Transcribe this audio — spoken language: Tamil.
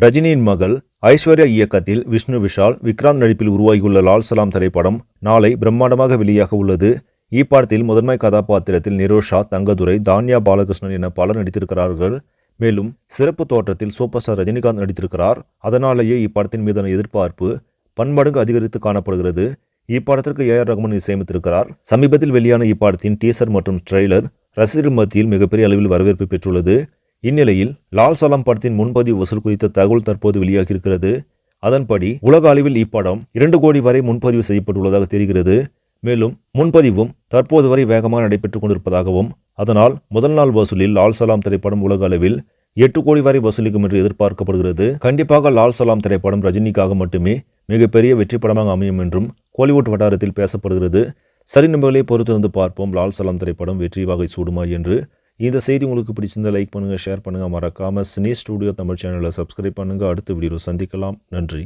ரஜினியின் மகள் ஐஸ்வர்யா இயக்கத்தில் விஷ்ணு விஷால், விக்ராந்த் நடிப்பில் உருவாகியுள்ள லால் சலாம் திரைப்படம் நாளை பிரம்மாண்டமாக வெளியாக உள்ளது. இப்படத்தில் முதன்மை கதாபாத்திரத்தில் நிரோஷா, தங்கதுரை, தான்யா பாலகிருஷ்ணன் என பலர் நடித்திருக்கிறார்கள். மேலும் சிறப்பு தோற்றத்தில் சூப்பர் ஸ்டார் ரஜினிகாந்த் நடித்திருக்கிறார். அதனாலேயே இப்படத்தின் மீதான எதிர்பார்ப்பு பன்மடங்கு அதிகரித்து காணப்படுகிறது. இப்படத்திற்கு ஏஆர் ரகுமான் இசையமைத்திருக்கிறார். சமீபத்தில் வெளியான இப்படத்தின் டீசர் மற்றும் ட்ரெய்லர் ரசிகர்கள் மத்தியில் மிகப்பெரிய அளவில் வரவேற்பு பெற்றுள்ளது. இந்நிலையில் லால் சலாம் படத்தின் முன்பதிவு வசூல் குறித்த தகவல் தற்போது வெளியாகியிருக்கிறது. அதன்படி உலக அளவில் இப்படம் 2 கோடி வரை முன்பதிவு செய்யப்பட்டுள்ளதாக தெரிகிறது. மேலும் முன்பதிவும் தற்போது வரை வேகமாக நடைபெற்றுக் கொண்டிருப்பதாகவும், அதனால் முதல் நாள் வசூலில் லால் சலாம் திரைப்படம் உலக அளவில் 8 கோடி வரை வசூலிக்கும் என்று எதிர்பார்க்கப்படுகிறது. கண்டிப்பாக லால் சலாம் திரைப்படம் ரஜினிக்காக மட்டுமே மிகப்பெரிய வெற்றி படமாக அமையும் என்றும் கோலிவுட் வட்டாரத்தில் பேசப்படுகிறது. சரி, நம்பர்களை பொறுத்திருந்து பார்ப்போம் லால் சலாம் திரைப்படம் வெற்றி வகை சூடுமா என்று. இந்த செய்தி உங்களுக்கு பிடிச்சிருந்தால் லைக் பண்ணுங்கள், ஷேர் பண்ணுங்கள். மறக்காமல் சினி ஸ்டுடியோ தமிழ் சேனலை சப்ஸ்கிரைப் பண்ணுங்கள். அடுத்த வீடியோவில் சந்திக்கலாம். நன்றி.